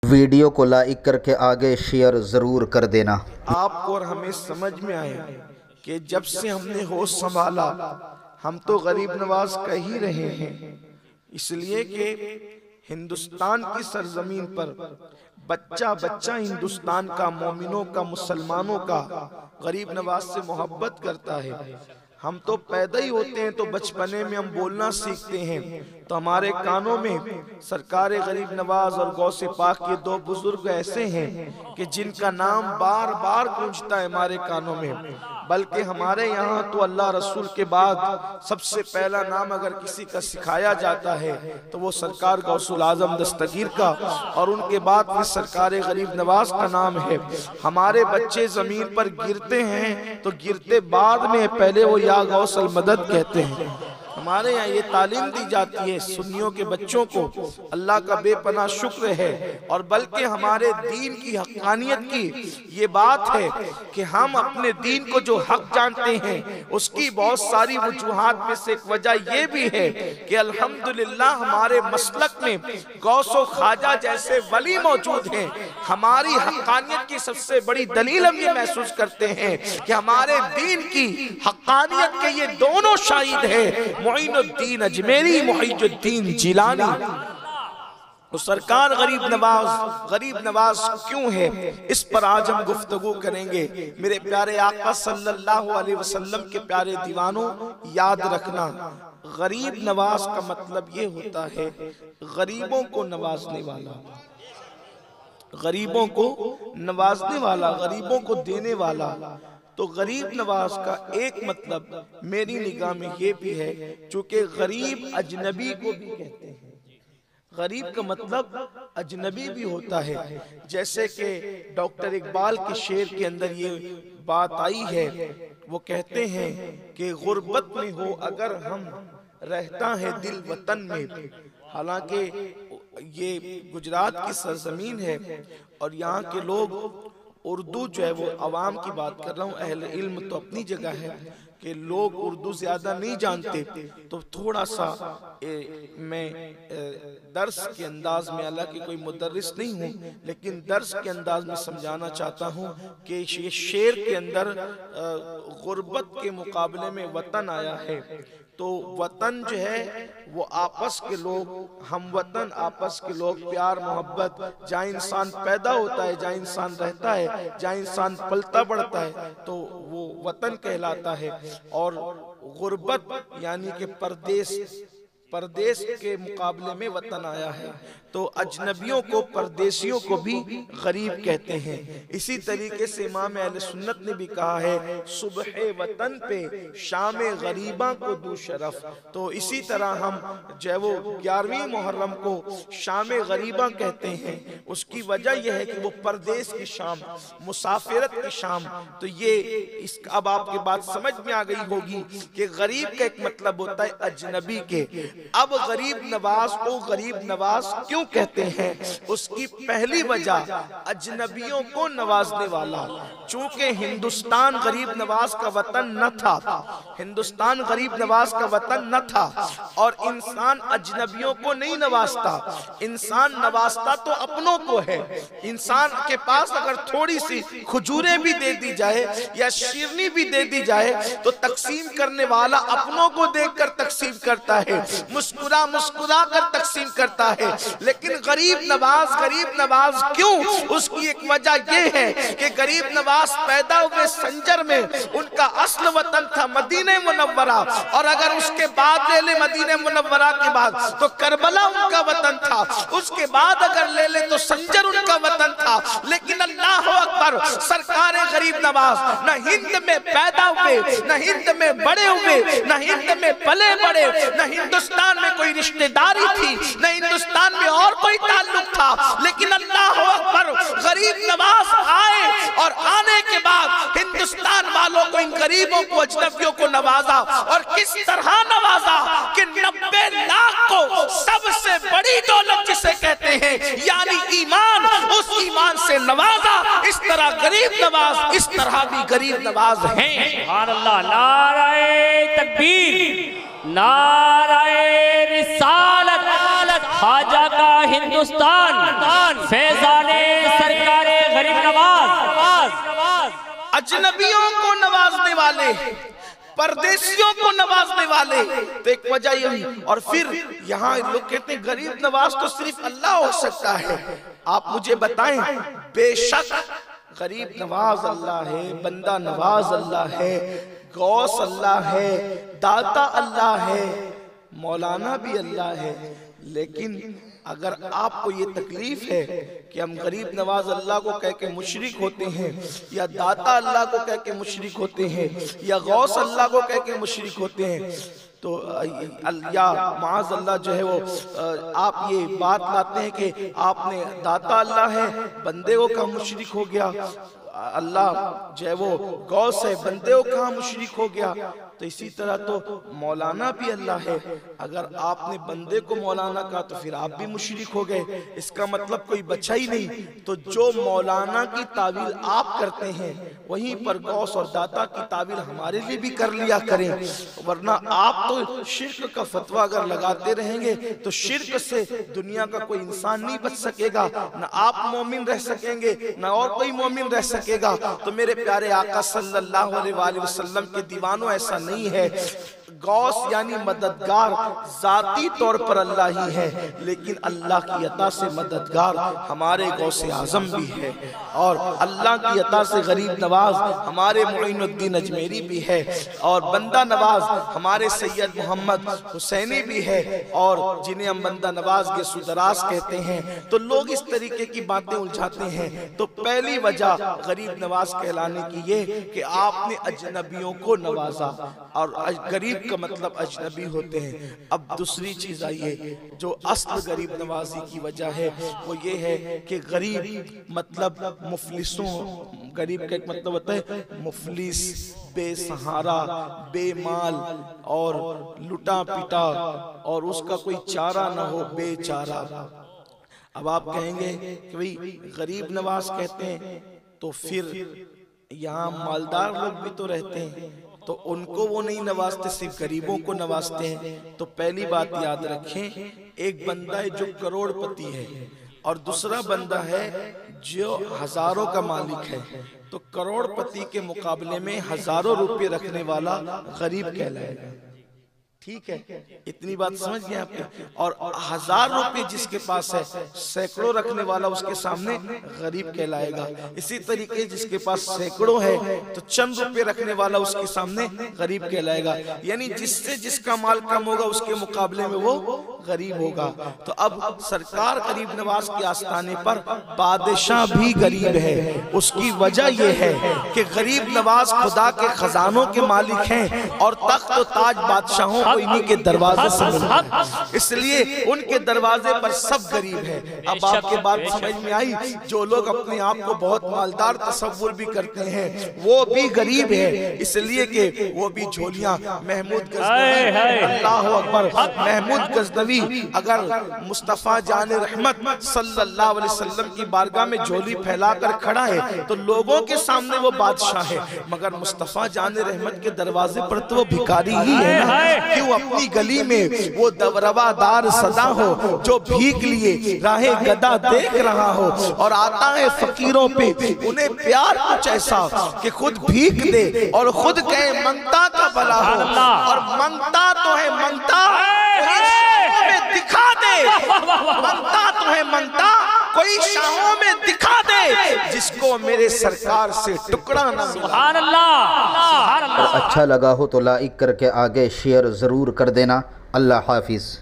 Video को like करके आगे शेयर ज़रूर कर देना। आपको और हमें समझ में आए कि जब से हमने होश संभाला हम तो गरीब नवाज कह ही रहे हैं, इसलिए कि हिंदुस्तान की सरजमीन पर बच्चा बच्चा हिंदुस्तान का, मोमिनों का, मुसलमानों का गरीब नवाज से मोहब्बत करता है। हम तो पैदा ही होते हैं तो बचपने में हम बोलना सीखते हैं, तो हमारे कानों में सरकार गरीब नवाज और गौसे पाक के दो बुजुर्ग ऐसे हैं कि जिनका नाम बार बार गूंजता है हमारे कानों में। बल्कि हमारे यहाँ तो अल्लाह रसूल के बाद सबसे पहला नाम अगर किसी का सिखाया जाता है तो वो सरकार गौसुल आजम दस्तगीर का, और उनके बाद फिर सरकार गरीब नवाज का नाम है। हमारे बच्चे जमीन पर गिरते हैं तो गिरते बाद में पहले वो या गौसल मदद कहते हैं। हमारे यहाँ ये तालीम दी जाती है सुन्नियों के बच्चों को। अल्लाह का बेपनाह शुक्र है, और बल्कि हमारे दीन की हक़ानियत की ये बात है कि हम अपने दीन को जो हक जानते हैं उसकी बहुत सारी वजूहात में से एक वजह ये भी है कि अल्हम्दुलिल्लाह हमारे मसलक में गौसो ख्वाजा जैसे वली मौजूद हैं। हमारी हक़ानियत की सबसे बड़ी दलील हम ये महसूस करते हैं कि हमारे दीन की हक़ानियत के ये दोनों शाहिद है, मोइनुद्दीन अजमेरी, मुहिजुद्दीन जिलानी। तो सरकार गरीब नवाज क्यों है, इस पर आज हम गुफ्तगू करेंगे। मेरे प्यारे आका सल्लल्लाहु अलैहि वसल्लम के प्यारे दीवानों, याद रखना गरीब नवाज का मतलब ये होता है गरीबों को नवाजने वाला, गरीबों को नवाजने वाला, गरीबों को देने वाला। तो गरीब नवाज का एक मतलब मेरी निगाह में ये भी है, चूंकि गरीब अजनबी को भी कहते हैं, गरीब का मतलब अजनबी भी होता है। जैसे कि डॉक्टर इकबाल के शेर के अंदर ये बात आई है, वो कहते हैं कि गुर्बत में हो अगर हम, रहता है दिल वतन में। हालांकि ये गुजरात की सरजमीन है और यहाँ के लोग उर्दू जो है वो अवाम की बात कर रहा हूँ, अहले इल्म तो अपनी जगह है कि लोग उर्दू ज़्यादा नहीं जानते, तो थोड़ा सा मैं दर्स के अंदाज में, हालांकि कोई मुदर्रिस नहीं हूँ लेकिन दर्स के अंदाज में समझाना चाहता हूँ कि ये शेर के अंदर गुर्बत के मुकाबले में वतन आया है। तो वतन जो है वो आपस के लोग, हम वतन आपस के लोग, प्यार मोहब्बत, जहाँ इंसान पैदा होता है, जहाँ इंसान रहता है, जहाँ इंसान पलता बढ़ता है, तो वो वतन कहलाता है। और गुर्बत यानी कि परदेश के मुकाबले में वतन आया है। तो अजनबियों को, परदेशियों को भी गरीब कहते हैं। इसी तरीके से इमाम अहले सुन्नत ने भी कहा है सुबह वतन पे शाम गरीबा को दू शरफ। तो इसी तरह हम जो है वो 11वीं मुहर्रम को शाम गरीबा कहते हैं। उसकी वजह यह है कि वो परदेश की शाम, मुसाफिरत की शाम। तो ये इसका अब आपके बात समझ में आ गई होगी कि गरीब का एक मतलब होता है अजनबी के। अब गरीब नवाज को गरीब नवाज क्यों कहते हैं, उसकी पहली वजह अजनबियों को नवाजने वाला। चूंकि हिंदुस्तान गरीब नवाज का वतन न था, हिंदुस्तान गरीब नवाज का वतन न था, और इंसान अजनबियों को नहीं नवाजता, इंसान नवाजता तो अपनों को है। इंसान के पास अगर थोड़ी सी खजूरें भी दे दी जाए या शिरनी भी दे दी जाए तो तकसीम करने वाला अपनों को देखकर तकसीम करता है, मुस्कुरा मुस्कुरा कर तकसीम करता है। लेकिन गरीब नवाज क्यों, उसकी एक वजह यह है कि गरीब नवाज पैदा हुए संजर में, उनका असल वतन था मदीने मुनव्वरा, और अगर उसके बाद ले ले मदीने मुनव्वरा के बाद तो करबला उनका वतन था, उसके बाद अगर ले ले तो संजर उनका वतन था। लेकिन अल्लाह अकबर, सरकार गरीब नवाज न हिंद में पैदा हुए, न हिंद में बड़े हुए, न हिंद में पले बड़े, न हिंदुस्तान में कोई रिश्तेदारी थी, न हिंदुस्तान में और कोई ताल्लुक था। लेकिन अल्लाह अकबर, गरीब नवाज आए और आने के बाद हिंदुस्तान वालों को, इन गरीबों को, अजनबियों को नवाजा। और किस तरह नवाजा कि 90 लाख को सबसे बड़ी दौलत जिसे कहते हैं यानी ईमान, उस ईमान से नवाजा। इस तरह गरीब नवाज, इस तरह भी गरीब नवाज हैं। सुभान अल्लाह, नाराए तकबीर, नाराए रिसालत, ख्वाजा का हिंदुस्तान, फैजान अजनबियों को नवाजने वाले, परदेशियों को नवाजने वाले, तो एक वजह यही। और फिर यहाँ लोग कहते हैं गरीब नवाज तो सिर्फ अल्लाह हो सकता है। आप मुझे बताएं, बेशक गरीब नवाज अल्लाह है, बंदा नवाज अल्लाह है, गौस अल्लाह है, दाता अल्लाह है, मौलाना भी अल्लाह है। लेकिन अगर आपको ये तकलीफ है कि हम गरीब नवाज अल्लाह को कह के मुशरिक होते हैं, या दाता अल्लाह को कह के मुशरिक होते हैं, या गौस अल्लाह को कह के मुशरिक होते हैं, तो या माज़ अल्लाह जो है वो आप ये बात लाते हैं कि आपने दाता अल्लाह है, बंदे को कहा मुशरिक हो गया, अल्लाह जो है वो गौस है, बंदे को कहा मुशरिक हो गया। तो इसी तरह तो मौलाना भी अल्लाह है, अगर आपने बंदे को मौलाना कहा तो फिर आप भी मुशरिक हो गए, इसका मतलब कोई बचा ही नहीं। तो जो मौलाना की तावील आप करते हैं, वहीं पर गौस और दाता की तावील हमारे लिए भी कर लिया करें, वरना आप तो शिर्क का फतवा अगर लगाते रहेंगे तो शिर्क से दुनिया का कोई इंसान नहीं बच सकेगा, ना आप मोमिन रह सकेंगे ना और कोई मोमिन रह सकेगा। तो मेरे प्यारे आका सल्लल्लाहु अलैहि वसल्लम के दीवानों, ऐसा नहीं है। गौस यानी मददगार जाती तौर पर अल्लाह ही है, लेकिन अल्लाह की अता से मददगार हमारे गौसे आजम भी है, और अल्लाह की अता से गरीब नवाज हमारे मुइनुद्दीन अजमेरी भी है, और बंदा नवाज हमारे सैयद मोहम्मद हुसैनी भी है, और जिन्हें हम बंदा नवाज के सुदरास कहते हैं। तो लोग इस तरीके की बातें उलझाते हैं। तो पहली वजह गरीब नवाज कहलाने की ये कि आपने अजनबियों को नवाजा, और गरीब का मतलब अजनबी होते हैं। अब दूसरी चीज आइए, जो असल गरीब नवाजी की वजह है वो ये है कि गरीब मतलब मुफलिसों, गरीब का एक मतलब होता है मुफलिस, बेसहारा, बेमाल और लुटा पिटा, और उसका कोई चारा ना हो, बेचारा। अब आप कहेंगे कि भाई गरीब नवाज कहते हैं तो फिर यहाँ मालदार लोग भी तो रहते हैं, तो उनको वो नहीं नवाजते, सिर्फ गरीबों को नवाजते हैं। तो पहली बात याद रखें, एक बंदा है जो करोड़पति है, और दूसरा बंदा है जो हजारों का मालिक है। तो करोड़पति के मुकाबले में हजारों रुपए रखने वाला गरीब कहलाएगा। ठीक है, इतनी बात समझ गए आपने। और 1000 रुपए जिसके पास है, सैकड़ों रखने वाला उसके सामने गरीब कहलाएगा। इसी तरीके जिसके पास सैकड़ों है तो चंद रुपए रखने वाला उसके सामने गरीब कहलाएगा। यानी जिससे जिसका माल कम होगा उसके मुकाबले में वो गरीब होगा। तो अब सरकार गरीब नवाज के आस्थाने पर बादशाह भी गरीब है। उसकी वजह यह है कि गरीब नवाज खुदा के खजानों के मालिक हैं, और तख्त और ताज बादशाहों इन्हीं के दरवाजे से मिलता है, इसलिए उनके दरवाजे पर सब गरीब है। अब आपके बात समझ में आई, जो लोग अपने आप को बहुत मालदार तसव्वुर भी करते हैं वो भी गरीब है, इसलिए कि वो भी झोलियां, महमूद गजनवी, अल्लाह अकबर, महमूद गजनवी अगर मुस्तफा जान रहमत सल्लल्लाहु अलैहि वसल्लम की बारगाह में झोली फैलाकर खड़ा है तो लोगों के सामने वो बादशाह है, मगर मुस्तफा जान रहमत के दरवाजे पर तो वो भिखारी ही है ना। क्यों अपनी गली में वो रवादार सदा हो जो भीख लिए राहे गदा देख रहा हो, और आता है फकीरों पे उन्हें प्यार कुछ ऐसा कि खुद भीख दे और खुद कहे मंगता का भला हो, और मंगता तो है मंगता में दिखा दे, मंगता तो है मंगता कोई शाहों में दिखा दे, जिसको मेरे सरकार से टुकड़ा ना मिला। तो अच्छा लगा हो तो लाइक करके आगे शेयर ज़रूर कर देना। अल्लाह हाफिज़।